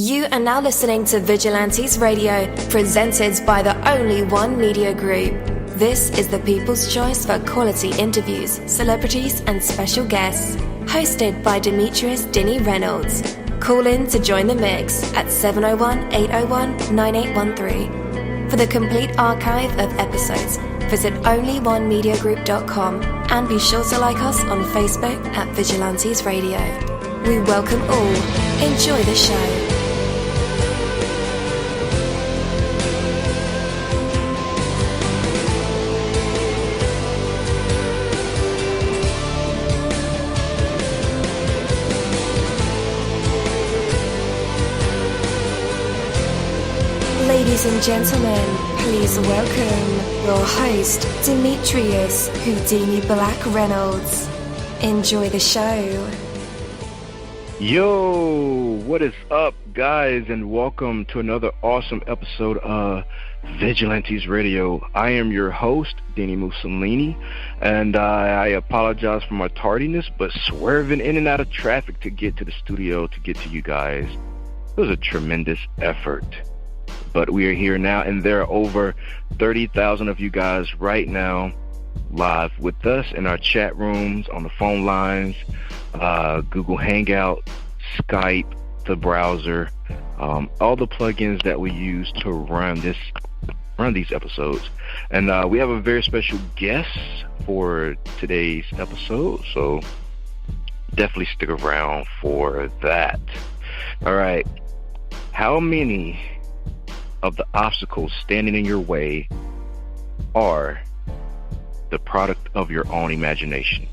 You are now listening to Vigilantes Radio, presented by the Only One Media Group. This is the people's choice for quality interviews, celebrities and special guests. Hosted by Demetrius Dinny Reynolds. Call in to join the mix at 701-801-9813. For the complete archive of episodes, visit onlyonemediagroup.com and be sure to like us on Facebook at Vigilantes Radio. We welcome all. Enjoy the show. Ladies and gentlemen, please welcome your host, Demetrius Houdini Black Reynolds. Enjoy the show. Yo, what is up, guys, and welcome to another awesome episode of Vigilantes Radio. I am your host, dini-mussolini, and I apologize for my tardiness, but swerving in and out of traffic to get to the studio to get to you guys. It was a tremendous effort. But we are here now, and there are over 30,000 of you guys right now live with us in our chat rooms, on the phone lines, Google Hangout, Skype, the browser, all the plugins that we use to run these episodes. And we have a very special guest for today's episode, so definitely stick around for that. All right, how many of the obstacles standing in your way are the product of your own imagination?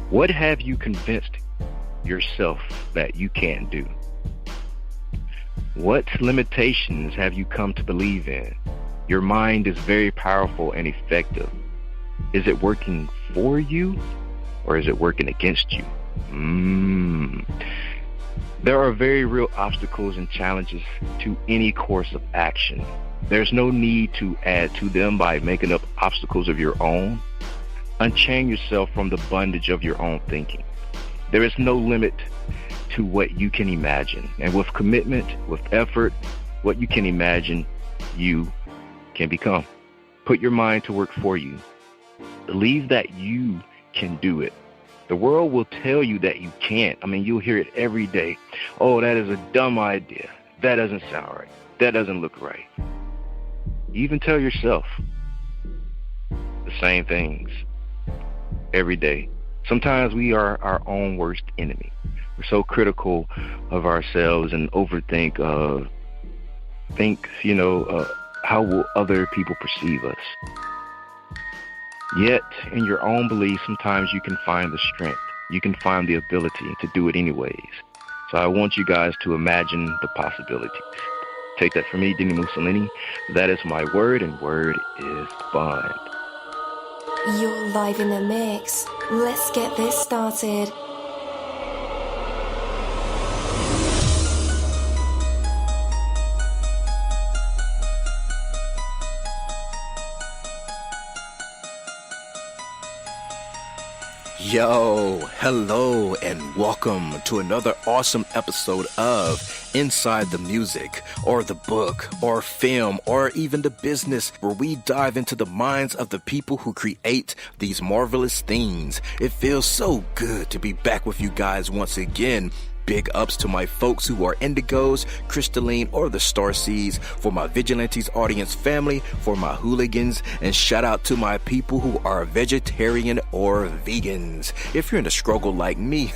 What have you convinced yourself that you can't do? What limitations have you come to believe in? Your mind is very powerful and effective. Is it working for you or is it working against you? There are very real obstacles and challenges to any course of action. There's no need to add to them by making up obstacles of your own. Unchain yourself from the bondage of your own thinking. There is no limit to what you can imagine. And with commitment, with effort, what you can imagine, you can become. Put your mind to work for you. Believe that you can do it. The world will tell you that you can't. I mean, you'll hear it every day. Oh, that is a dumb idea. That doesn't sound right. That doesn't look right. You even tell yourself the same things every day. Sometimes we are our own worst enemy. We're so critical of ourselves and overthink, how will other people perceive us? Yet, in your own belief, sometimes you can find the strength. You can find the ability to do it anyways. So I want you guys to imagine the possibilities. Take that from me, Dini-mussolini. That is my word, and word is bond. You're live in the mix. Let's get this started. Yo, hello, and welcome to another awesome episode of Inside the Music, or the book, or film, or even the business, where we dive into the minds of the people who create these marvelous things. It feels so good to be back with you guys once again. Big ups to my folks who are indigos, crystalline, or the starseeds, for my Vigilantes audience family, for my hooligans, and shout out to my people who are vegetarian or vegans. If you're in a struggle like me,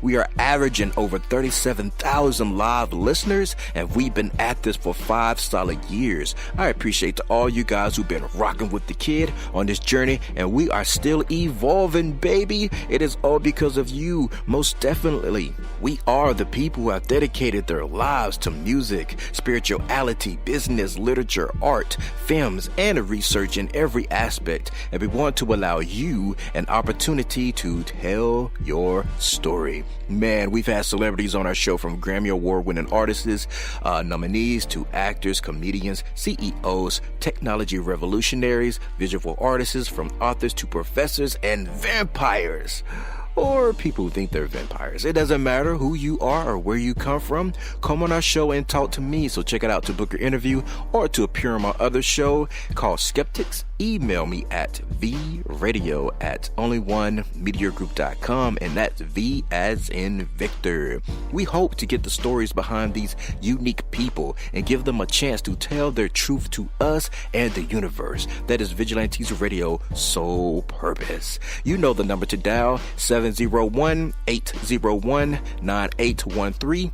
we are averaging over 37,000 live listeners, and we've been at this for 5 solid years. I appreciate to all you guys who've been rocking with the kid on this journey, and we are still evolving, baby. It is all because of you, most definitely. We are the people who have dedicated their lives to music, spirituality, business, literature, art, films, and research in every aspect. And we want to allow you an opportunity to tell your story. Man, we've had celebrities on our show, from Grammy Award-winning artists, nominees, to actors, comedians, CEOs, technology revolutionaries, visual artists, from authors to professors and vampires. or people who think they're vampires. It doesn't matter who you are or where you come from. Come on our show and talk to me. So check it out to book your interview or to appear on my other show called Skeptics. Email me at vradio@onlyonemediagroup.com, and that's V as in Victor. We hope to get the stories behind these unique people and give them a chance to tell their truth to us and the universe. That is Vigilantes Radio sole purpose. You know the number to dial, 701-801-9813.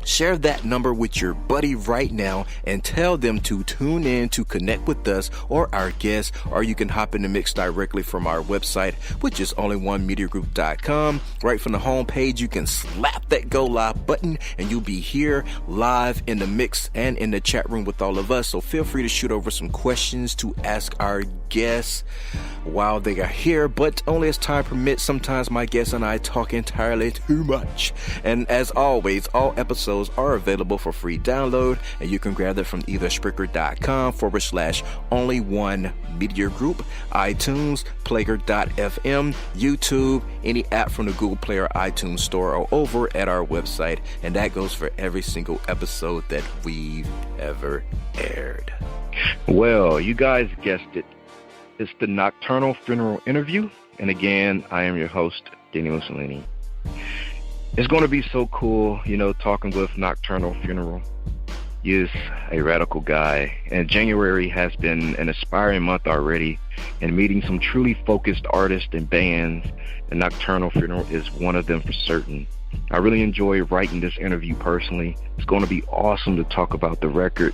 Share that number with your buddy right now and tell them to tune in to connect with us or our guests, or you can hop in the mix directly from our website, which is onlyonemediagroup.com. Right from the home page, you can slap that go live button and you'll be here live in the mix and in the chat room with all of us. So feel free to shoot over some questions to ask our guests while they are here, but only as time permits. Sometimes my guests and I talk entirely too much. And as always, all episodes are available for free download, and you can grab them from either Spreaker.com/only one media group, iTunes, Player.fm, YouTube, any app from the Google Play or iTunes store, or over at our website. And that goes for every single episode that we've ever aired. Well, you guys guessed it. It's the Nocturnal Funeral interview. And again, I am your host, dini-mussolini. It's going to be so cool, talking with Nocturnal Funeral. He is a radical guy, and January has been an inspiring month already, and meeting some truly focused artists and bands, and Nocturnal Funeral is one of them for certain. I really enjoy writing this interview personally. It's going to be awesome to talk about the record,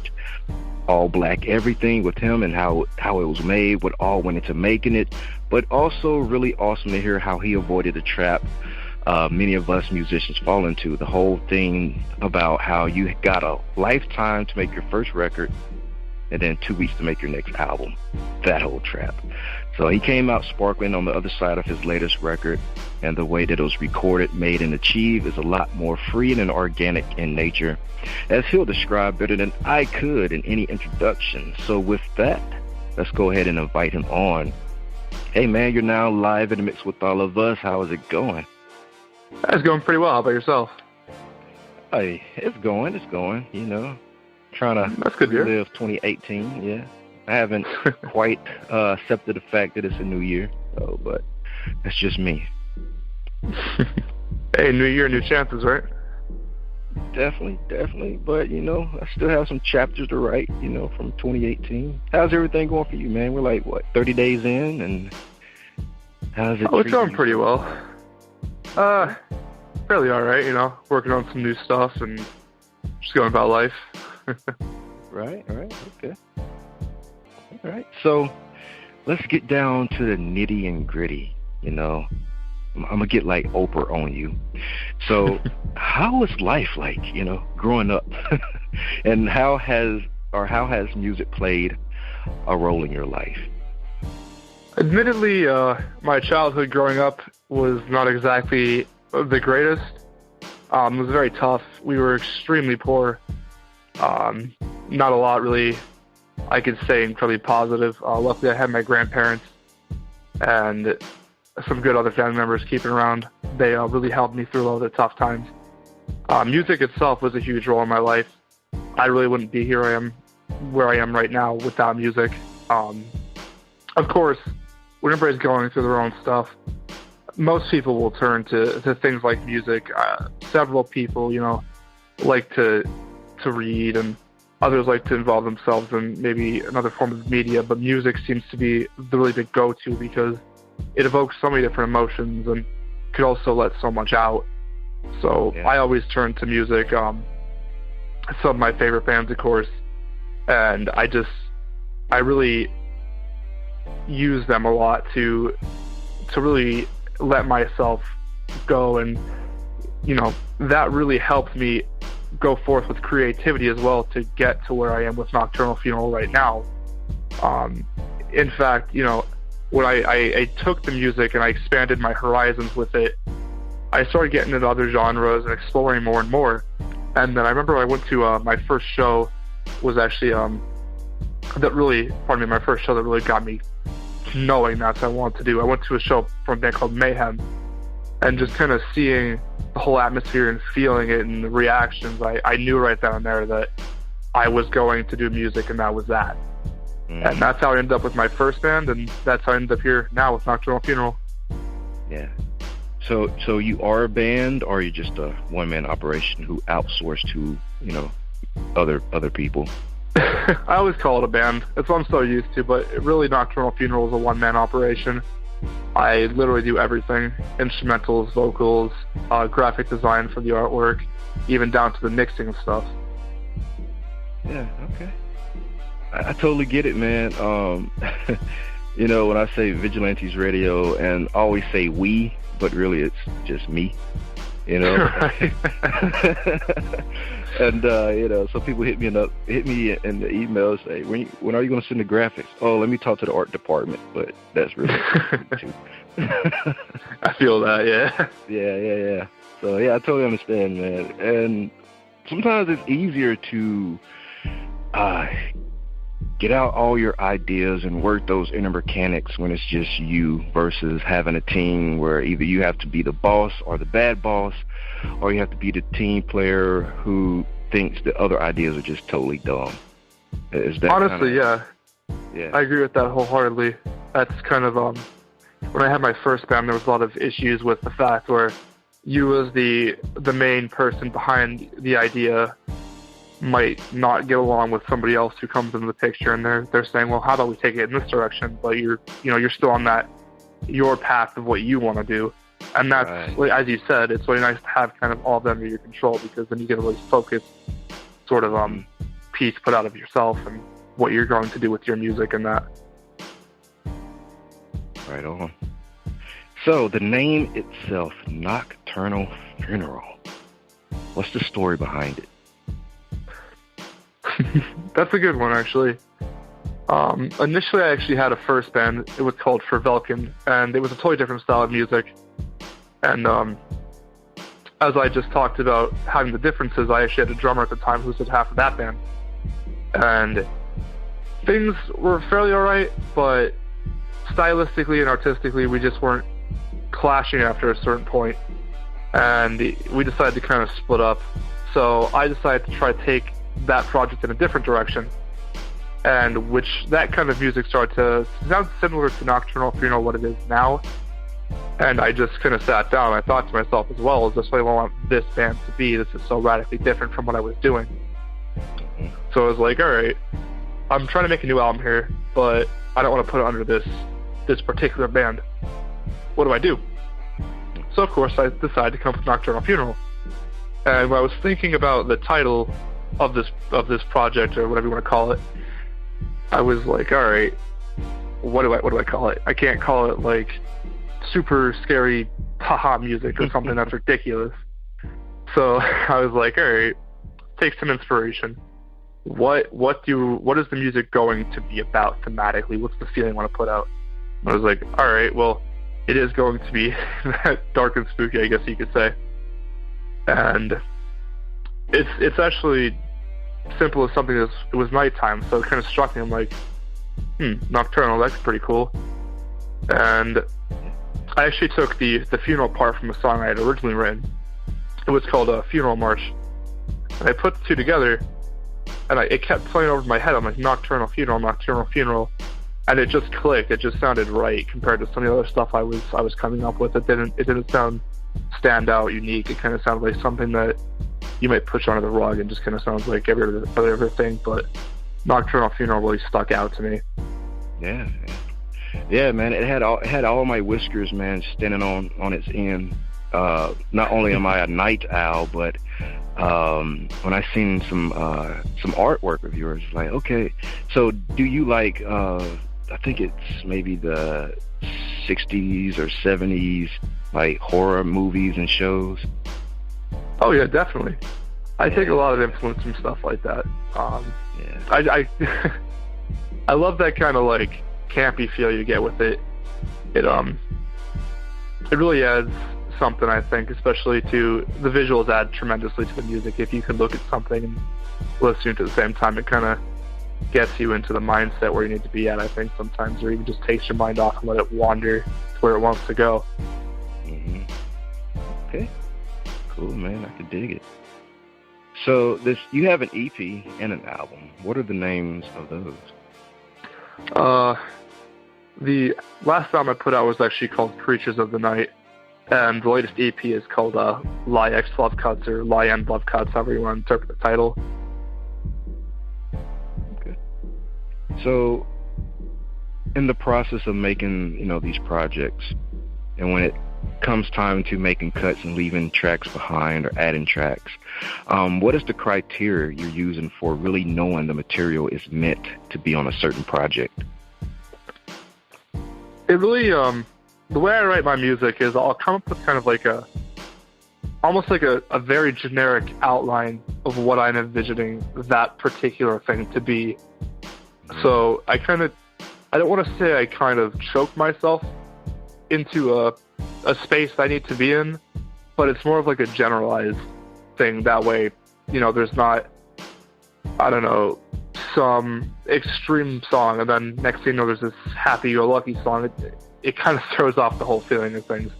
All Black Everything, with him and how it was made, what all went into making it, but also really awesome to hear how he avoided the trap many of us musicians fall into, the whole thing about how you got a lifetime to make your first record and then 2 weeks to make your next album. That whole trap. So he came out sparkling on the other side of his latest record, and the way that it was recorded, made, and achieved is a lot more free and organic in nature, as he'll describe better than I could in any introduction. So with that, let's go ahead and invite him on. Hey man, you're now live in the mix with all of us. How is it going? It's going pretty well. How about yourself? Hey, it's going, trying to That's good to hear. Live 2018, yeah. I haven't quite accepted the fact that it's a new year, but that's just me. Hey, new year, new chances, right? Definitely, but, I still have some chapters to write, from 2018. How's everything going for you, man? We're like, 30 days in, and how's it? Oh, it's going pretty well. Fairly all right, working on some new stuff and just going about life. Right, okay. All right, so let's get down to the nitty and gritty, I'm going to get like Oprah on you. So how was life like, growing up? And how has music played a role in your life? Admittedly, my childhood growing up was not exactly the greatest. It was very tough. We were extremely poor. Not a lot really I could say incredibly positive. Luckily, I had my grandparents and some good other family members keeping around. They really helped me through a lot of the tough times. Music itself was a huge role in my life. I really wouldn't be where I am right now without music. Of course, when everybody's going through their own stuff, most people will turn to things like music. Several people, like to read, and others like to involve themselves in maybe another form of media, but music seems to be the really big go-to because it evokes so many different emotions and could also let so much out. So yeah. I always turn to music. Some of my favorite bands, of course, and I really use them a lot to really let myself go, and that really helped me go forth with creativity as well to get to where I am with Nocturnal Funeral right now. In fact, when I took the music and I expanded my horizons with it, I started getting into other genres and exploring more and more. And then I remember I went to my first show was actually my first show that really got me knowing that's what I wanted to do. I went to a show from a band called Mayhem, and just kind of seeing the whole atmosphere and feeling it and the reactions, I knew right then and there that I was going to do music, and that was that. And that's how I ended up with my first band, and that's how I ended up here now with Nocturnal Funeral. Yeah. So you are a band, or are you just a one-man operation who outsourced to, other people? I always call it a band. That's what I'm so used to, but really Nocturnal Funeral is a one-man operation. I literally do everything: instrumentals, vocals, graphic design for the artwork, even down to the mixing of stuff. Yeah, okay. I totally get it, man. When I say Vigilantes Radio, and I always say we, but really it's just me, Right. And so people hit me in the email, say, when are you going to send the graphics? Oh, let me talk to the art department, but that's really too. I feel that, yeah. Yeah. So yeah, I totally understand, man. And sometimes it's easier to get out all your ideas and work those inner mechanics when it's just you, versus having a team where either you have to be the boss or the bad boss, or you have to be the team player who thinks the other ideas are just totally dumb. Is that honestly, yeah. I agree with that wholeheartedly. That's kind of when I had my first band, there was a lot of issues with the fact where you as the main person behind the idea might not get along with somebody else who comes into the picture, and they're saying, well, how about we take it in this direction, but you're still on your path of what you want to do. And that's right. As you said, it's really nice to have kind of all of them under your control, because then you get a really focused sort of piece put out of yourself and what you're going to do with your music and that. Right on. So the name itself, Nocturnal Funeral. What's the story behind it? That's a good one, actually. Initially, I actually had a first band. It was called Vervelken, and it was a totally different style of music. And as I just talked about having the differences, I actually had a drummer at the time who did half of that band. And things were fairly all right, but stylistically and artistically, we just weren't clashing after a certain point. And we decided to kind of split up. So I decided to try to take that project in a different direction, and which that kind of music started to sound similar to Nocturnal Funeral, what it is now. And I just kind of sat down and I thought to myself, as well, is this what I want this band to be? This is so radically different from what I was doing. So I was like, all right, I'm trying to make a new album here, but I don't want to put it under this particular band. What do I do? So of course I decided to come up with Nocturnal Funeral. And when I was thinking about the title of this project, or whatever you want to call it, I was like, all right, what do I call it? I can't call it like super scary haha music or something that's ridiculous. So I was like, all right, take some inspiration. What is the music going to be about thematically? What's the feeling I want to put out? I was like, all right, well, it is going to be dark and spooky, I guess you could say. And it's actually simple as something. It was nighttime, so it kind of struck me. I'm like, nocturnal, that's pretty cool. And I actually took the funeral part from a song I had originally written. It was called Funeral March. And I put the two together, and it kept playing over my head. I'm like, Nocturnal Funeral. And it just clicked. It just sounded right compared to some of the other stuff I was coming up with. It didn't sound stand out, unique. It kind of sounded like something that you might push under the rug and just kind of sounds like every other thing. But Nocturnal Funeral really stuck out to me. Yeah, man. It had all my whiskers, man, standing on its end. Not only am I a night owl, but when I seen some artwork of yours, like, okay, so do you like? I think it's maybe the 60s or 70s, like horror movies and shows. Oh yeah, definitely. I take a lot of influence from stuff like that. I love that kind of like campy feel you get with it. It really adds something, I think, especially to the visuals add tremendously to the music. If you can look at something and listen to it at the same time, it kind of gets you into the mindset where you need to be at, I think, sometimes, or even just takes your mind off and let it wander to where it wants to go. Okay. Cool, man. I can dig it. So you have an EP and an album. What are the names of those? The last album I put out was actually called Creatures of the Night, and the latest EP is called Lie X Love Cuts, or Lie End Love Cuts, however you want to interpret the title. Okay. So, in the process of making, these projects, and when it comes time to making cuts and leaving tracks behind or adding tracks, what is the criteria you're using for really knowing the material is meant to be on a certain project? It really, the way I write my music is I'll come up with kind of like almost like a very generic outline of what I'm envisioning that particular thing to be. So I don't want to say I kind of choke myself into a space I need to be in, but it's more of like a generalized thing. That way, there's not, I don't know, some extreme song, and then next thing you know, there's this happy-go-lucky song. It kind of throws off the whole feeling of things.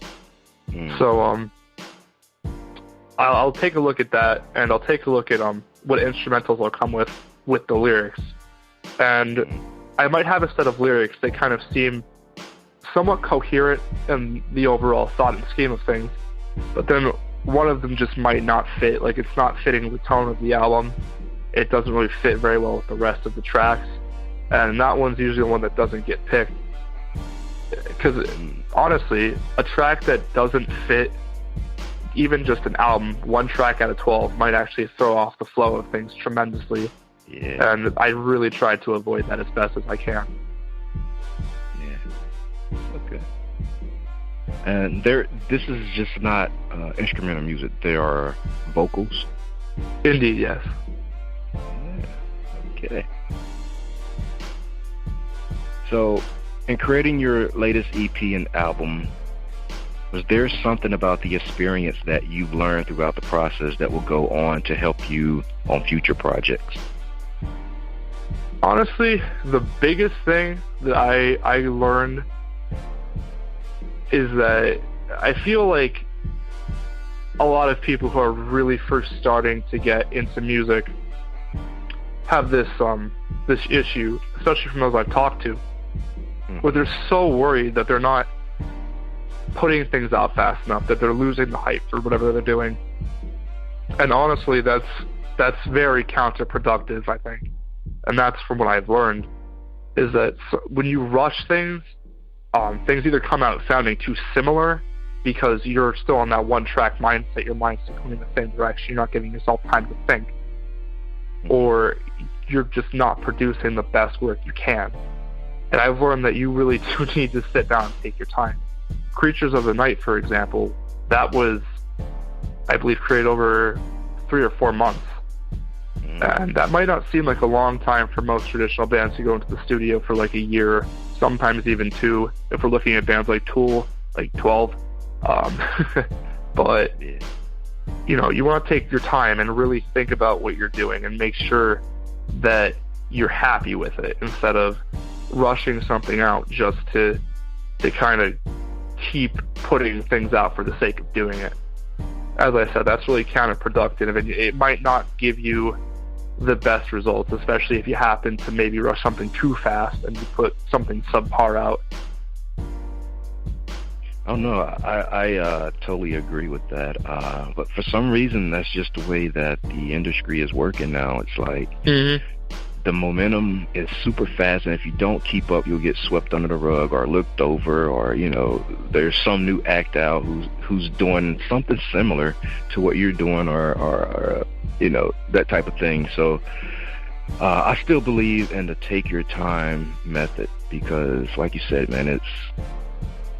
So I'll take a look at that, and I'll take a look at what instrumentals will come with the lyrics. And I might have a set of lyrics that kind of seem somewhat coherent in the overall thought and scheme of things, but then one of them just might not fit. Like, it's not fitting the tone of the album. It doesn't really fit very well with the rest of the tracks, and that one's usually the one that doesn't get picked. Because honestly, a track that doesn't fit even just an album, one track out of 12 might actually throw off the flow of things tremendously. Yeah. And I really try to avoid that as best as I can. Yeah. Okay. And this is just not instrumental music. There are vocals. Indeed, yes. Yeah. Okay. So, in creating your latest EP and album, was there something about the experience that you've learned throughout the process that will go on to help you on future projects? Honestly, the biggest thing that I learned is that I feel like a lot of people who are really first starting to get into music have this issue, especially from those I've talked to, where they're so worried that they're not putting things out fast enough, that they're losing the hype for whatever they're doing. And honestly, that's very counterproductive, I think. And that's from what I've learned, is that when you rush things, things either come out sounding too similar because you're still on that one-track mindset, your mind's still going in the same direction, you're not giving yourself time to think, or you're just not producing the best work you can. And I've learned that you really do need to sit down and take your time. Creatures of the Night, for example, that was, I believe, created over 3 or 4 months. And that might not seem like a long time for most traditional bands to go into the studio for like a year, sometimes even 2. If we're looking at bands like Tool, like 12. But, you want to take your time and really think about what you're doing and make sure that you're happy with it instead of rushing something out just to kind of keep putting things out for the sake of doing it. As I said, that's really counterproductive, and it might not give you the best results, especially if you happen to maybe rush something too fast and you put something subpar out. Oh no, I totally agree with that. But for some reason, that's just the way that the industry is working now. It's like the momentum is super fast, and if you don't keep up, you'll get swept under the rug or looked over, or there's some new act out who's doing something similar to what you're doing, or that type of thing. So I still believe in the take your time method, because like you said, man, it's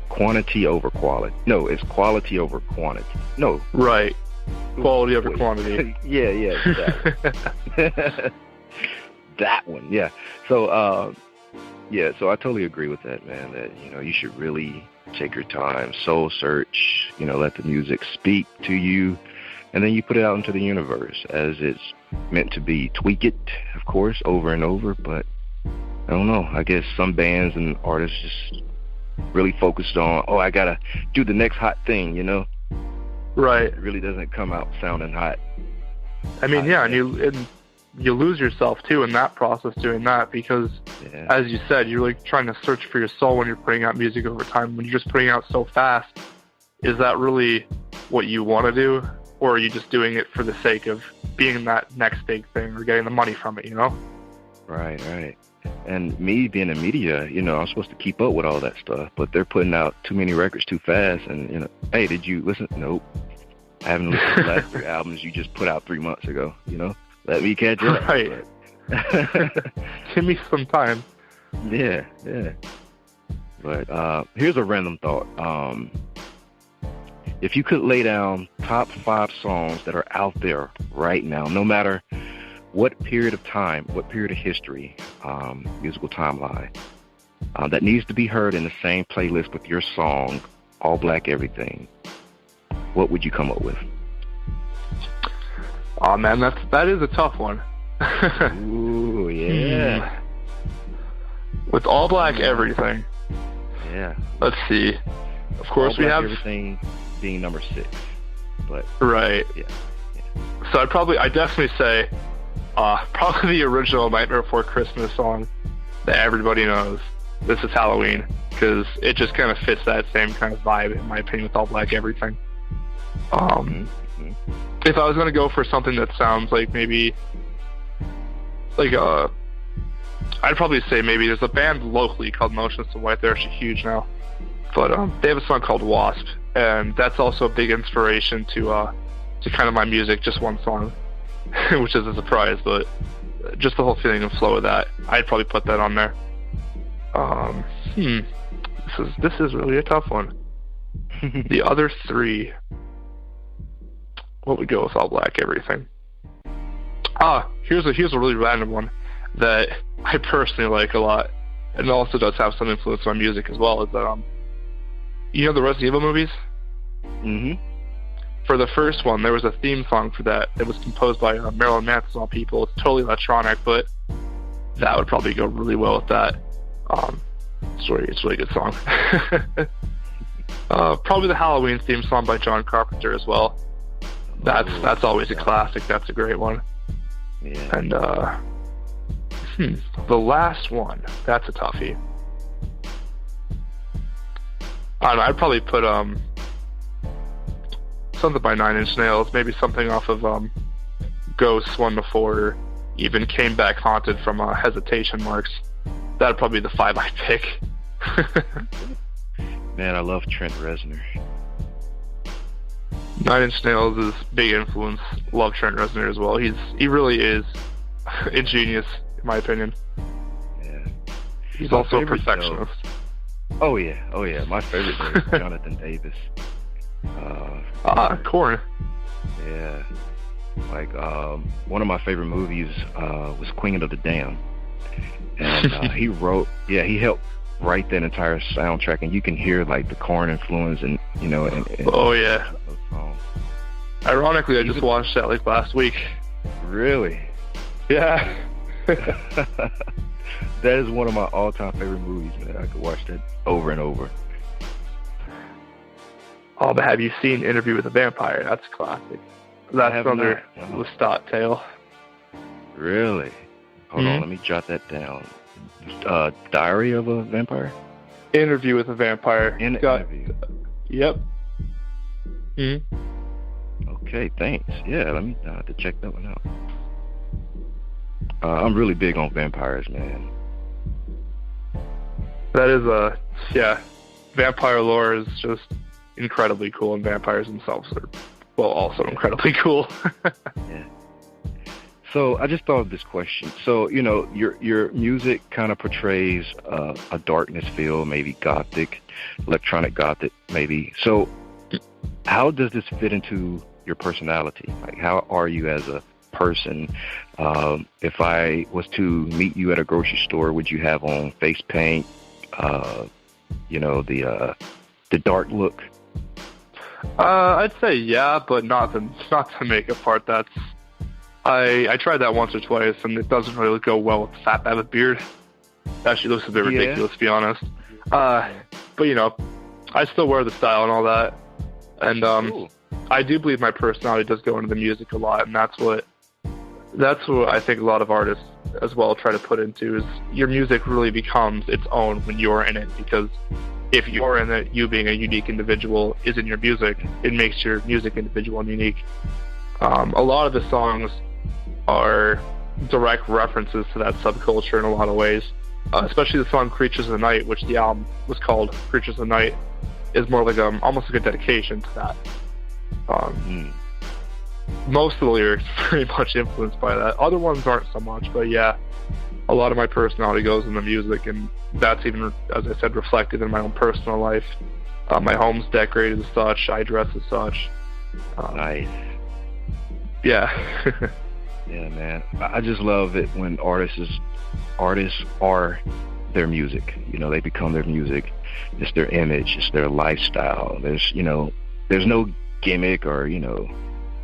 quantity over quality. No, it's quality over quantity. No. Right. Quality over quantity. Yeah. That one. Yeah. So, so I totally agree with that, man, that, you should really take your time, soul search, let the music speak to you, and then you put it out into the universe as it's meant to be. Tweak it, of course, over and over, but I don't know. I guess some bands and artists just really focused on, I gotta do the next hot thing, Right. It really doesn't come out sounding hot. I mean, yeah, and you lose yourself too in that process doing that, because as you said, you're like trying to search for your soul when you're putting out music over time. When you're just putting out so fast, is that really what you want to do, or are you just doing it for the sake of being that next big thing or getting the money from it, you know? Right. And me being in media, you know, I'm supposed to keep up with all that stuff, but they're putting out too many records too fast. And, you know, hey, did you listen? Nope. I haven't listened to the last 3 albums you just put out 3 months ago, you know? Let me catch up. Right. Give me some time. Yeah. But here's a random thought. If you could lay down top 5 songs that are out there right now, no matter what period of time, what period of history, musical timeline, that needs to be heard in the same playlist with your song, All Black Everything, what would you come up with? Oh man, that is a tough one. Ooh, yeah. With All Black Everything. Yeah. Let's see. Of course, All we Black have Everything being number 6, but right. Yeah. So I'd definitely say probably the original Nightmare Before Christmas song that everybody knows. This Is Halloween, because it just kind of fits that same kind of vibe, in my opinion, with All Black Everything. If I was going to go for something that sounds like maybe like I'd probably say maybe there's a band locally called Motionless in White. They're actually huge now, but they have a song called Wasp, and that's also a big inspiration to kind of my music. Just one song, which is a surprise, but just the whole feeling and flow of that, I'd probably put that on there. This is really a tough one. The other 3, what would go with All Black Everything? Here's a really random one that I personally like a lot, and it also does have some influence on my music as well. Is that you know the Resident Evil movies? Mm-hmm. For the first one, there was a theme song for that. It was composed by Marilyn Manson, all people. It's totally electronic, but that would probably go really well with that. It's a really good song. Probably the Halloween theme song by John Carpenter as well. That's always a classic. That's a great one. Yeah. And the last one, that's a toughie. I don't know, I'd probably put something by 9 Inch Nails, maybe something off of Ghosts 1 to 4, even Came Back Haunted from Hesitation Marks. That'd probably be the 5 I'd pick. Man, I love Trent Reznor. 9 Inch Nails is big influence. Love Trent Reznor as well. He really is a genius, in my opinion. Yeah. He's also a perfectionist. Oh yeah. My favorite is Jonathan Davis. Korn. Yeah. Like one of my favorite movies was Queen of the Damned, and he helped write that entire soundtrack, and you can hear like the Korn influence, and you know, and oh yeah. Ironically, I just watched that like last week. Really? Yeah. That is one of my all-time favorite movies, man. I could watch that over and over. Oh, but have you seen Interview with a Vampire? That's classic. That's under Lestat Tale. Really? Hold on, let me jot that down. Diary of a Vampire? Interview with a Vampire. Interview. Yep. Okay, thanks. Yeah, let me have to check that one out. I'm really big on vampires, man. That is vampire lore is just incredibly cool, and vampires themselves are, well, also incredibly cool. Yeah. So I just thought of this question. So, you know, your music kind of portrays a darkness feel, maybe gothic, electronic gothic, maybe. So how does this fit into your personality? Like, how are you as a person? If I was to meet you at a grocery store, would you have on face paint, you know, the dark look? I'd say yeah, but not the makeup part. That's I tried that once or twice, and it doesn't really go well with the fact that I have a beard. It actually looks a bit ridiculous, to be honest. But you know, I still wear the style and all that. And I do believe my personality does go into the music a lot, and that's what I think a lot of artists as well try to put into, is your music really becomes its own when you're in it, because if you're in it, you being a unique individual is in your music, it makes your music individual and unique. A lot of the songs are direct references to that subculture in a lot of ways, especially the song Creatures of the Night, which the album was called Creatures of the Night, is more like almost like a dedication to that. Most of the lyrics are very much influenced by that. Other ones aren't so much, but yeah, a lot of my personality goes in the music, and that's even, as I said, reflected in my own personal life. My home's decorated as such, I dress as such. Nice. Yeah. Yeah, man. I just love it when artists are their music. You know, they become their music. It's their image. It's their lifestyle. There's no gimmick or,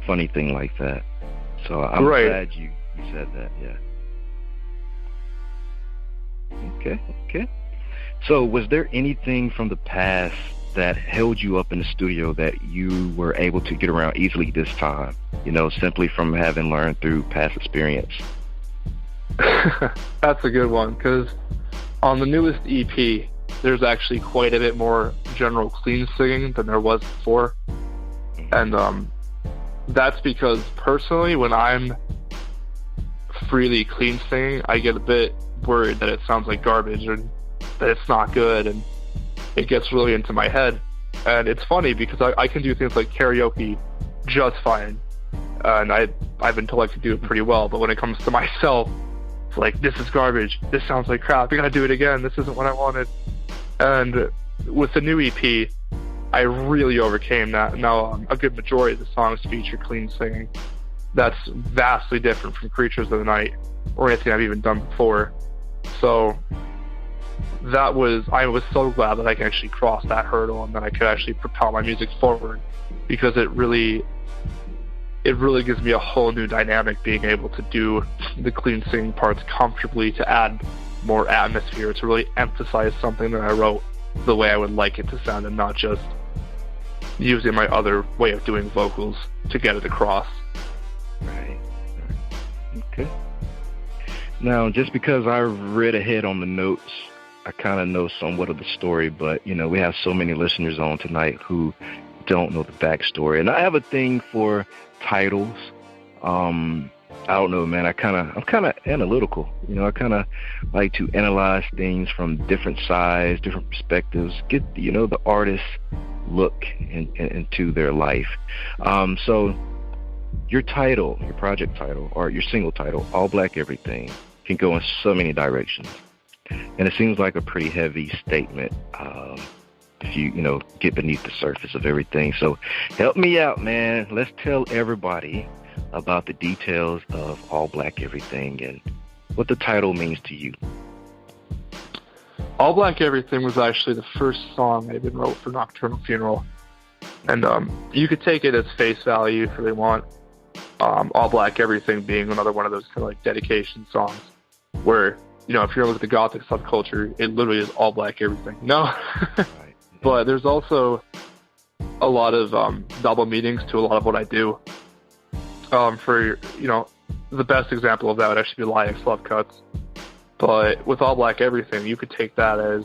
funny thing like that. So I'm glad you said that, yeah. Okay. So was there anything from the past that held you up in the studio that you were able to get around easily this time, simply from having learned through past experience? That's a good one, because on the newest EP, there's actually quite a bit more general clean singing than there was before. And that's because personally, when I'm freely clean singing, I get a bit worried that it sounds like garbage and that it's not good, and it gets really into my head. And it's funny because I can do things like karaoke just fine, and I've been told I can do it pretty well, but when it comes to myself, it's like, this is garbage, this sounds like crap, I gotta do it again, this isn't what I wanted. And with the new EP, I really overcame that. Now a good majority of the songs feature clean singing. That's vastly different from Creatures of the Night or anything I've even done before. So I was so glad that I could actually cross that hurdle and that I could actually propel my music forward, because it really gives me a whole new dynamic being able to do the clean singing parts comfortably, to add more atmosphere, to really emphasize something that I wrote the way I would like it to sound, and not just using my other way of doing vocals to get it across. Right. Okay. Now, just because I read ahead on the notes, I kind of know somewhat of the story, but, we have so many listeners on tonight who don't know the backstory. And I have a thing for titles. I don't know, man. I'm kind of analytical. I kind of like to analyze things from different sides, different perspectives, get, the artist's look into their life. So your title, your project title, or your single title, All Black Everything, can go in so many directions. And it seems like a pretty heavy statement if you, get beneath the surface of everything. So help me out, man. Let's tell everybody about the details of All Black Everything and what the title means to you. All Black Everything was actually the first song I even wrote for Nocturnal-Funeral. And you could take it as face value if you really want. All Black Everything being another one of those kind of like dedication songs where, if you're looking at the Gothic subculture, it literally is all black everything. No. But there's also a lot of double meanings to a lot of what I do. For, the best example of that would actually be Liax Love Cuts. But with All Black Everything, you could take that as,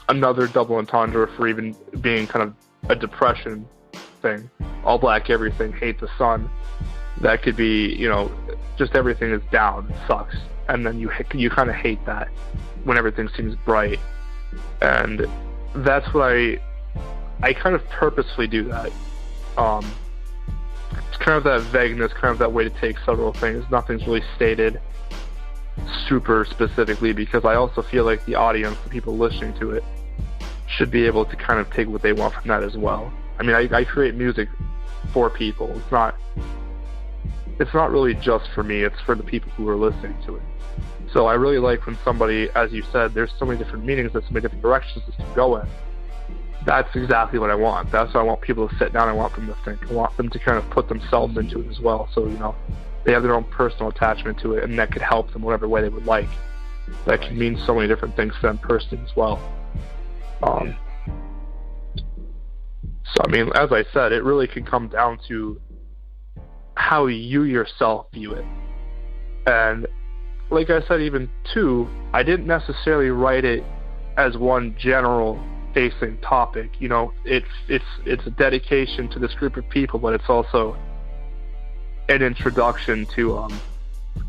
another double entendre for even being kind of a depression thing. All Black Everything, hate the sun. That could be, just everything is down, it sucks. And then you kind of hate that when everything seems bright. And that's what I kind of purposefully do that. It's kind of that vagueness, kind of that way to take several things. Nothing's really stated super specifically, because I also feel like the audience, the people listening to it, should be able to kind of take what they want from that as well. I mean, I create music for people. It's not really just for me, it's for the people who are listening to it. So I really like when somebody, as you said, there's so many different meanings, there's so many different directions this can go in. That's exactly what I want. That's what I want people to sit down. I want them to think. I want them to kind of put themselves into it as well. So, they have their own personal attachment to it, and that could help them whatever way they would like. That can mean so many different things to them personally as well. So, I mean, as I said, it really can come down to how you yourself view it. And like I said, even too, I didn't necessarily write it as one general facing topic. You know, it's a dedication to this group of people, but it's also an introduction to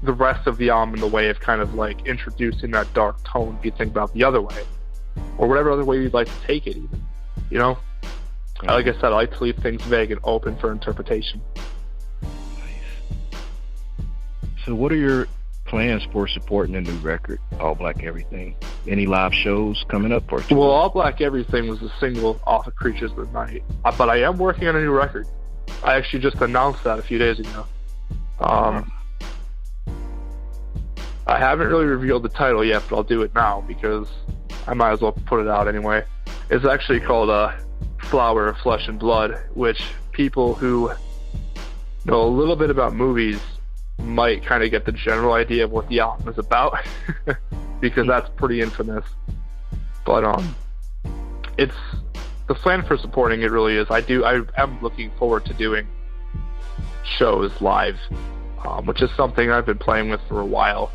the rest of the album in the way of kind of like introducing that dark tone if you think about the other way, or whatever other way you'd like to take it even, you know? Like I said, I like to leave things vague and open for interpretation. Nice. So what are your plans for supporting the new record, All Black Everything? Any live shows coming up for you? Well, All Black Everything was a single off of Creatures of the Night, but I am working on a new record. I actually just announced that a few days ago. I haven't really revealed the title yet, but I'll do it now because I might as well put it out anyway. It's actually called Flower of Flesh and Blood, which people who know a little bit about movies might kind of get the general idea of what the album is about because that's pretty infamous. But it's the plan for supporting it really is I am looking forward to doing shows live, which is something I've been playing with for a while,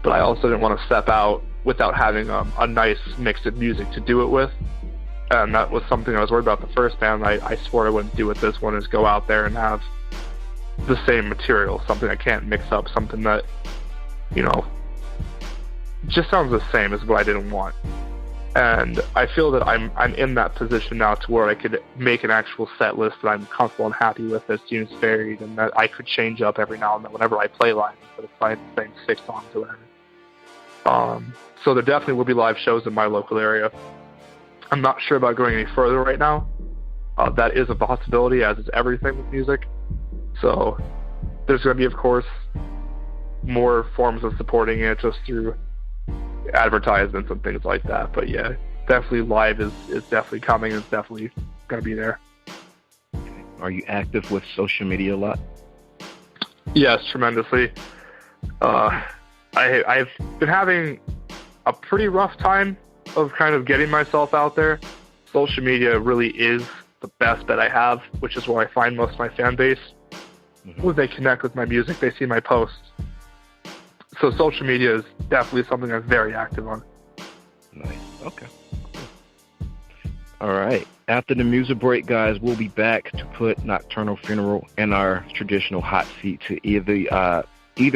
but I also didn't want to step out without having a nice mix of music to do it with. And that was something I was worried about the first band. I swore I wouldn't do with this one, is go out there and have the same material, something I can't mix up, something that, you know, just sounds the same as what I didn't want. And I feel that I'm in that position now to where I could make an actual set list that I'm comfortable and happy with, that seems varied, and that I could change up every now and then whenever I play live instead of playing the same 6 songs or whatever. So there definitely will be live shows in my local area. I'm not sure about going any further right now. That is a possibility, as is everything with music. So there's going to be, of course, more forms of supporting it just through advertisements and things like that. But yeah, definitely live is definitely coming. It's definitely going to be there. Are you active with social media a lot? Yes, tremendously. I've been having a pretty rough time of kind of getting myself out there. Social media really is the best bet I have, which is where I find most of my fan base. When they connect with my music, they see my posts. So social media is definitely something I'm very active on. Nice. Okay. Cool. All right. After the music break, guys, we'll be back to put Nocturnal Funeral in our traditional hot seat to either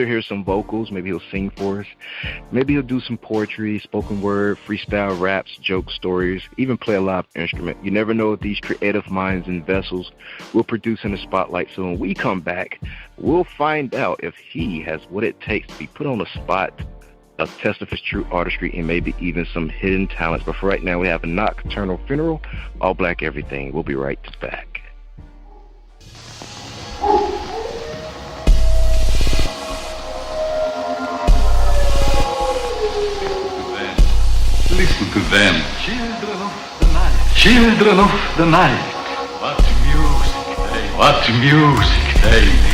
hear some vocals, maybe he'll sing for us, maybe he'll do some poetry, spoken word, freestyle raps, joke stories, even play a live instrument. You never know what these creative minds and vessels will produce in the spotlight. So when we come back, we'll find out if he has what it takes to be put on the spot, a test of his true artistry, and maybe even some hidden talents. But for right now, we have a Nocturnal Funeral, All Black Everything. We'll be right back. Listen to them. Children of the night. Children of the night. What music they. What music they make.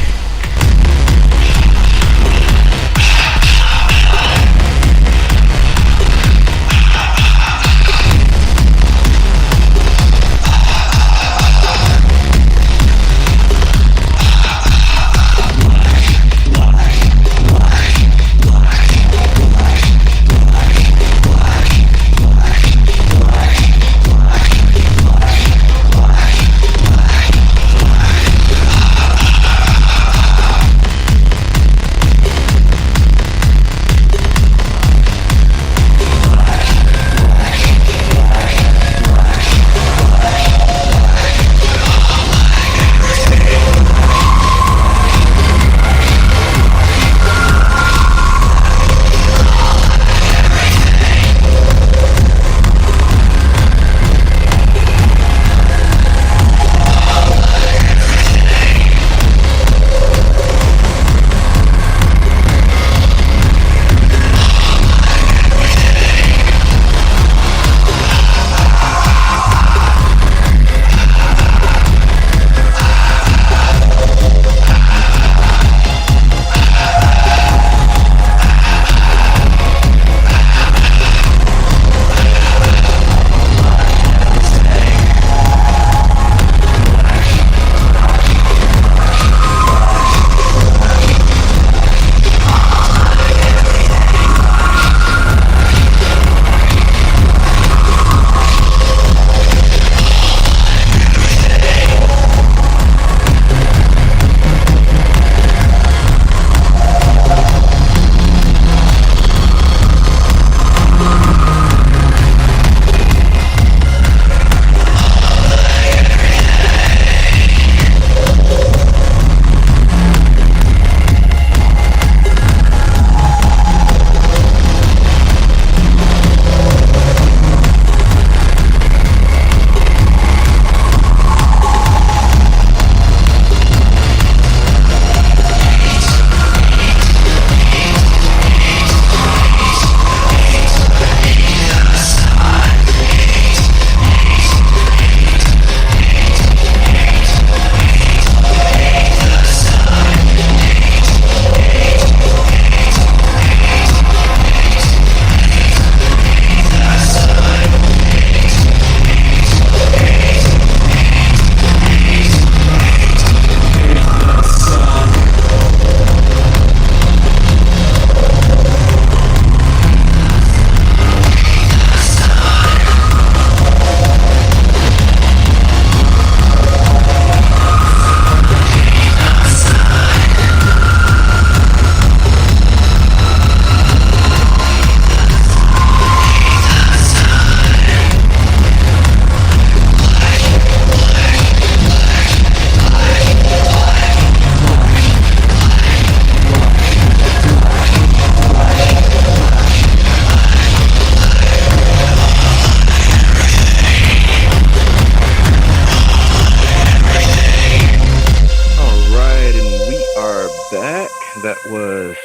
back. That was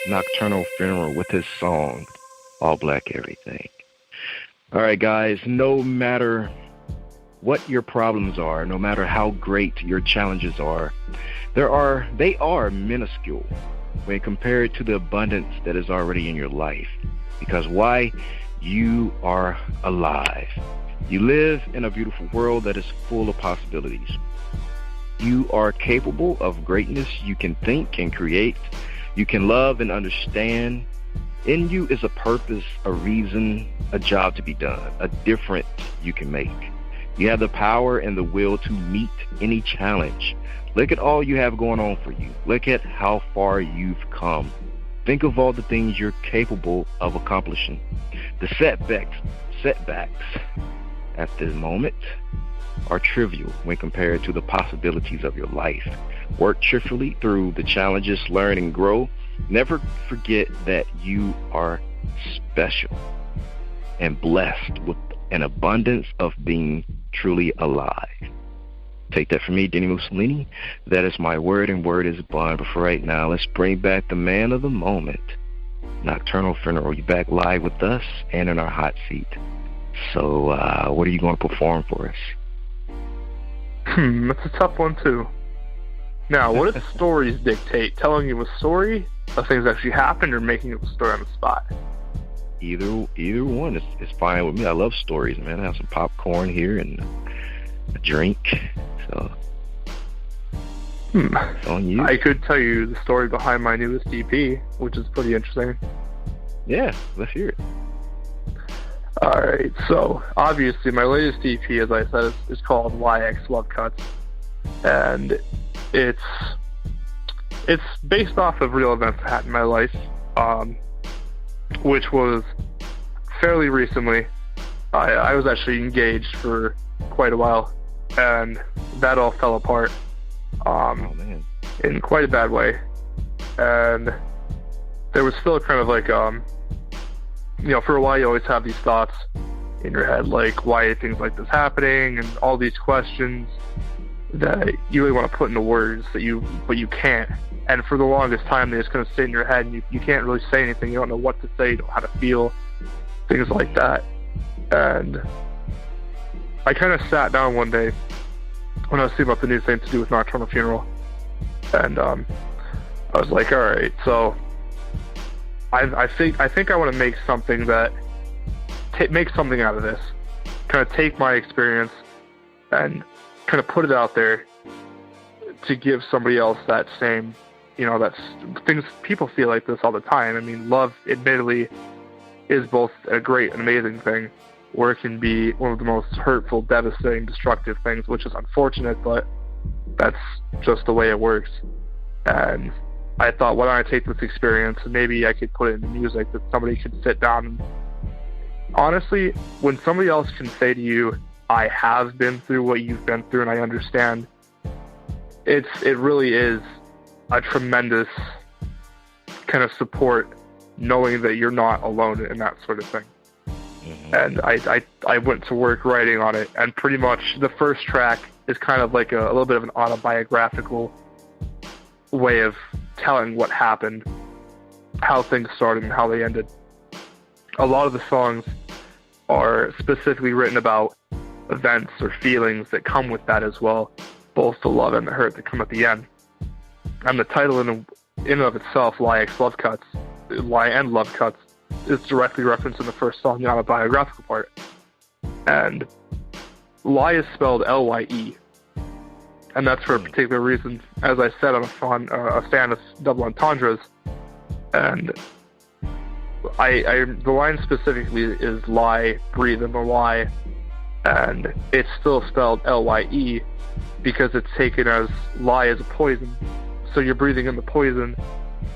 Nocturnal Funeral with his song, All Black Everything. All right, guys, no matter what your problems are, no matter how great your challenges are, they are minuscule when compared to the abundance that is already in your life. Because why? You are alive. You live in a beautiful world that is full of possibilities. You are capable of greatness. You can think and create. You can love and understand. In you is a purpose, a reason, a job to be done, a difference you can make. You have the power and the will to meet any challenge. Look at all you have going on for you. Look at how far you've come. Think of all the things you're capable of accomplishing. The setbacks at this moment are trivial when compared to the possibilities of your life. Work cheerfully through the challenges, learn and grow. Never forget that you are special and blessed with an abundance of being truly alive. Take that from me, dini-mussolini. That is my word, and word is bond. But for right now, let's bring back the man of the moment, Nocturnal Funeral. You're back live with us and in our hot seat. So what are you going to perform for us? That's a tough one, too. Now, what if stories dictate telling you a story of things that actually happened or making up a story on the spot? Either one is fine with me. I love stories, man. I have some popcorn here and a drink. So, it's on you. I could tell you the story behind my newest EP, which is pretty interesting. Yeah, let's hear it. Alright, so obviously my latest EP, as I said, is called YX Love Cuts, and it's based off of real events that happened in my life, which was fairly recently. I was actually engaged for quite a while, and that all fell apart in quite a bad way, and there was still kind of like for a while you always have these thoughts in your head, like, why are things like this happening, and all these questions that you really want to put into words but you can't. And for the longest time, they just kind of sit in your head, and you can't really say anything. You don't know what to say, you don't know how to feel, things like that. And I kind of sat down one day when I was thinking about the new thing to do with Nocturnal Funeral, and I was like, all right, so I think I want to make something that make something out of this. Kind of take my experience and kind of put it out there to give somebody else that same, that's things. People feel like this all the time. I mean, love, admittedly, is both a great and amazing thing, or it can be one of the most hurtful, devastating, destructive things, which is unfortunate, but that's just the way it works. And I thought, why don't I take this experience and maybe I could put it into music that somebody could sit down and honestly, when somebody else can say to you, I have been through what you've been through and I understand, it really is a tremendous kind of support knowing that you're not alone in that sort of thing. Mm-hmm. And I went to work writing on it, and pretty much the first track is kind of like a little bit of an autobiographical way of telling what happened, how things started and how they ended. A lot of the songs are specifically written about events or feelings that come with that as well, both the love and the hurt that come at the end. And the title in and of itself, YX Love Cuts, Y and Love Cuts, is directly referenced in the first song, the autobiographical part. And Lie is spelled L-Y-E. And that's for a particular reason. As I said, I'm a fan of double entendres. And the line specifically is lie, breathe in the lie. And it's still spelled L-Y-E because it's taken as lie as a poison. So you're breathing in the poison,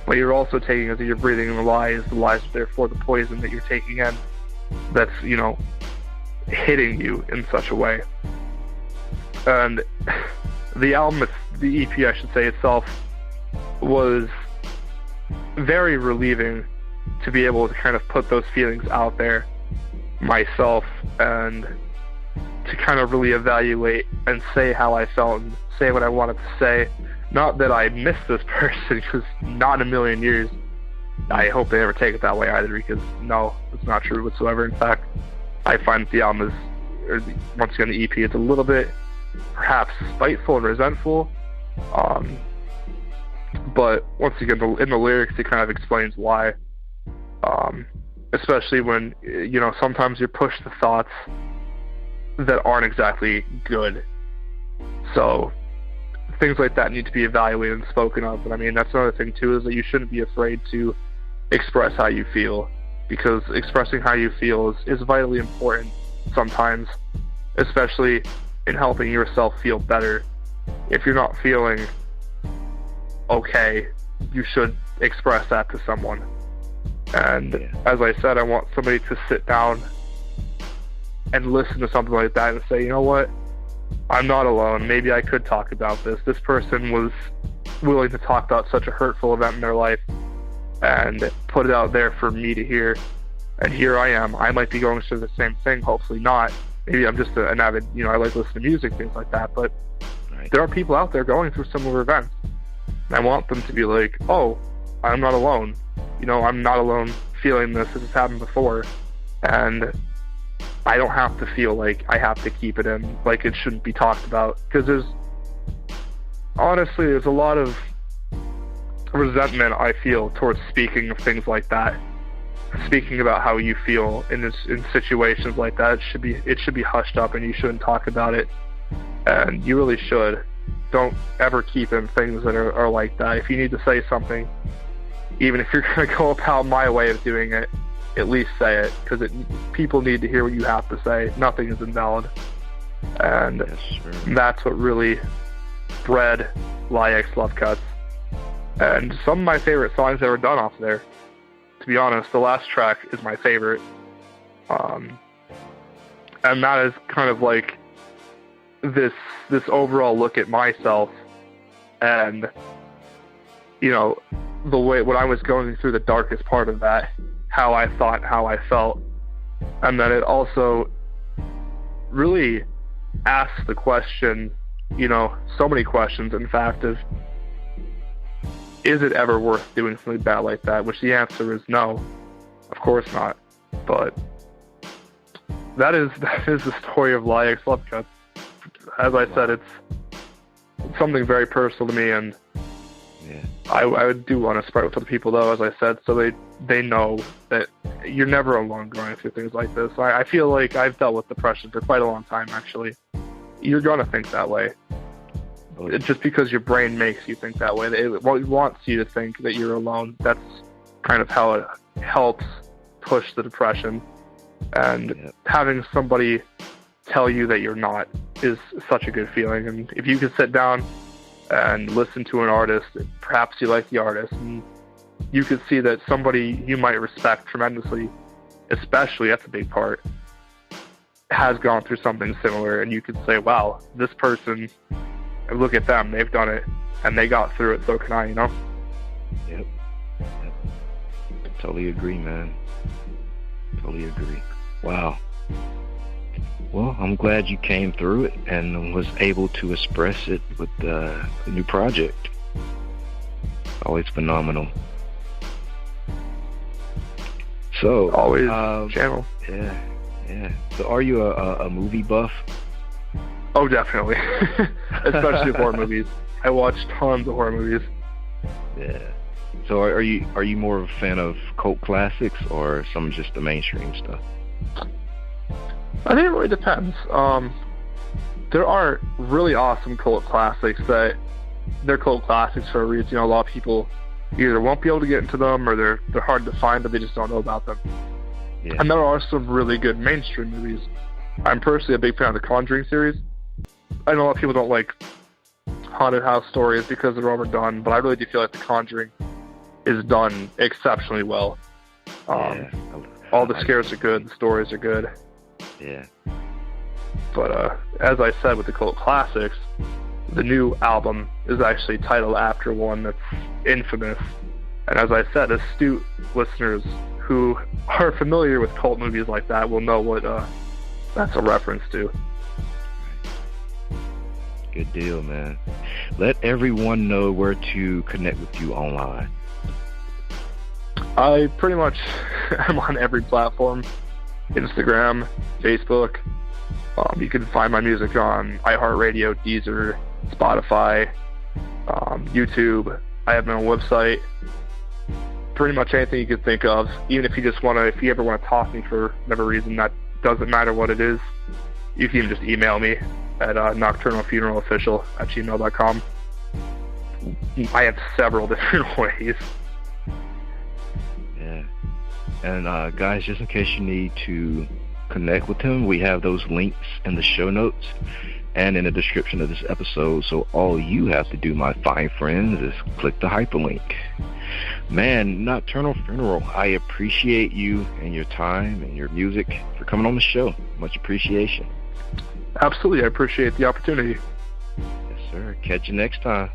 but you're also taking as you're breathing in the lies are therefore the poison that you're taking in that's, hitting you in such a way. And the album, the EP, I should say, itself, was very relieving to be able to kind of put those feelings out there myself and to kind of really evaluate and say how I felt and say what I wanted to say, Not that I miss this person, because not in a million years. I hope they never take it that way either, because no, it's not true whatsoever. In fact, I find that the album is, or once again the EP, is a little bit perhaps spiteful and resentful. But once again, in the lyrics, it kind of explains why. Especially when, sometimes you're pushed to thoughts that aren't exactly good. So things like that need to be evaluated and spoken of. And I mean, that's another thing too, is that you shouldn't be afraid to express how you feel, because expressing how you feel is vitally important sometimes, especially in helping yourself feel better. If you're not feeling okay, you should express that to someone. And as I said, I want somebody to sit down and listen to something like that and say, you know what, I'm not alone. Maybe I could talk about this. This person was willing to talk about such a hurtful event in their life and put it out there for me to hear. And here I am. I might be going through the same thing, hopefully not. Maybe I'm just an avid, I like to listen to music, things like that. But there are people out there going through similar events. And I want them to be like, oh, I'm not alone. I'm not alone feeling this. This has happened before. And I don't have to feel like I have to keep it in, like it shouldn't be talked about. Because there's a lot of resentment I feel towards speaking of things like that. Speaking about how you feel in situations like that, it should be hushed up, and you shouldn't talk about it. And you really should. Don't ever keep in things that are like that. If you need to say something, even if you're going to go about my way of doing it, at least say it, because people need to hear what you have to say. Nothing is invalid. And that's what really bred LIX Love Cuts. And some of my favorite songs ever done off there. To be honest, the last track is my favorite. And that is kind of like this overall look at myself, and the way when I was going through the darkest part of that, how I thought, how I felt. And then it also really asks the question, so many questions, in fact, of, is it ever worth doing something bad like that? Which the answer is no, of course not. But that is the story of LIX Love Cuts. As I said, it's something very personal to me, and I do want to spread it with other people, though, as I said, so they know that you're never alone going through things like this. I feel like I've dealt with depression for quite a long time, actually. You're going to think that way. It's just because your brain makes you think that way. It wants you to think that you're alone. That's kind of how it helps push the depression. And having somebody tell you that you're not is such a good feeling. And if you can sit down and listen to an artist, perhaps you like the artist, and you could see that somebody you might respect tremendously, especially, that's a big part, has gone through something similar, and you could say, wow, this person, look at them, they've done it, and they got through it, so can I, Yep. Totally agree, man. Totally agree. Wow. Well, I'm glad you came through it and was able to express it with the new project. Always phenomenal. So, always channel. Yeah. So, are you a movie buff? Oh, definitely. Especially horror movies. I watch tons of horror movies. Yeah. So, are you more of a fan of cult classics or some just the mainstream stuff? I think it really depends. There are really awesome cult classics that they're cult classics for a reason. A lot of people either won't be able to get into them, or they're hard to find, but they just don't know about them. Yeah. And there are some really good mainstream movies. I'm personally a big fan of the Conjuring series. I know a lot of people don't like haunted house stories because they're overdone, but I really do feel like the Conjuring is done exceptionally well. All the scares are good, the stories are good. Yeah. But as I said with the cult classics, the new album is actually titled after one that's infamous. And as I said, astute listeners who are familiar with cult movies like that will know what that's a reference to. Good deal, man. let everyone know where to connect with you online. I pretty much am on every platform. Instagram, Facebook. You can find my music on iHeartRadio, Deezer, Spotify, YouTube. I have my own website. Pretty much anything you could think of. Even if you ever want to talk to me for whatever reason, that doesn't matter what it is, you can just email me at nokturnal-funeral@gmail.com. I have several different ways. Yeah. And guys, just in case you need to connect with him, we have those links in the show notes and in the description of this episode. So all you have to do, my fine friends, is click the hyperlink. Man, Nocturnal Funeral, I appreciate you and your time and your music for coming on the show. Much appreciation. Absolutely, I appreciate the opportunity. Yes, sir. Catch you next time.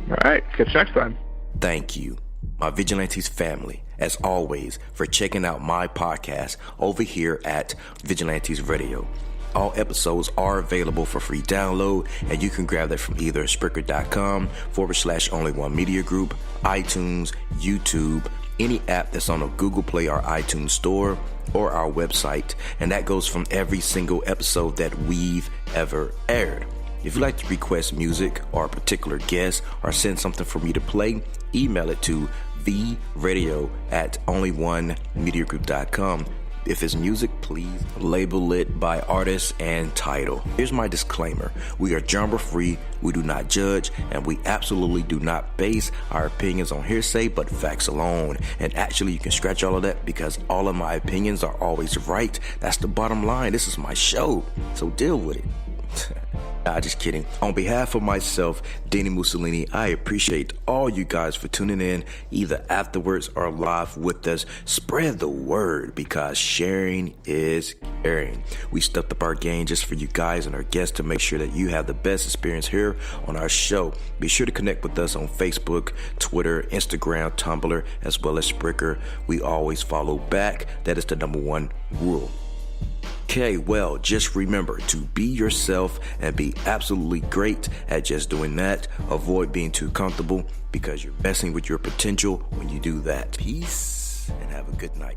All right, catch you next time. Thank you, my Vigilantes family, as always, for checking out my podcast over here at Vigilantes Radio. All episodes are available for free download, and you can grab that from either Spreaker.com/only1mediagroup, iTunes, YouTube, any app that's on a Google Play or iTunes store, or our website. And that goes from every single episode that we've ever aired. If you'd like to request music or a particular guest or send something for me to play, email it to vradio@only1mediagroup.com. If it's music, please label it by artist and title. Here's my disclaimer. We are genre free, we do not judge, and we absolutely do not base our opinions on hearsay but facts alone. And actually, you can scratch all of that because all of my opinions are always right. That's the bottom line. This is my show, so deal with it. Nah, just kidding. On behalf of myself, Dini-Mussolini, I appreciate all you guys for tuning in, either afterwards or live with us. Spread the word, because sharing is caring. We stepped up our game just for you guys and our guests to make sure that you have the best experience here on our show. Be sure to connect with us on Facebook, Twitter, Instagram, Tumblr, as well as Spreaker. We always follow back. That is the #1 rule. Okay, well, just remember to be yourself and be absolutely great at just doing that. Avoid being too comfortable, because you're messing with your potential when you do that. Peace, and have a good night.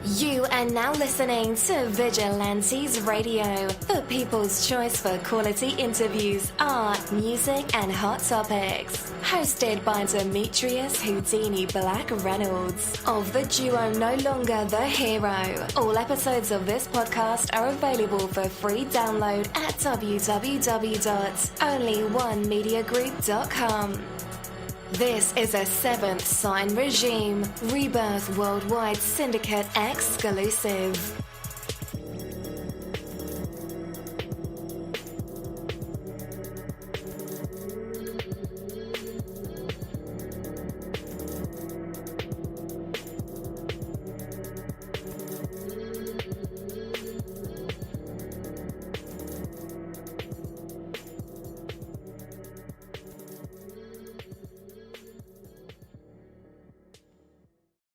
You are now listening to Vigilantes Radio, the people's choice for quality interviews, art, music, and hot topics. Hosted by Demetrius Houdini Black Reynolds of the duo No Longer the Hero. All episodes of this podcast are available for free download at www.only1mediagroup.com. This is a 7th Sign Regime Rebirth Worldwide Syndicate exclusive.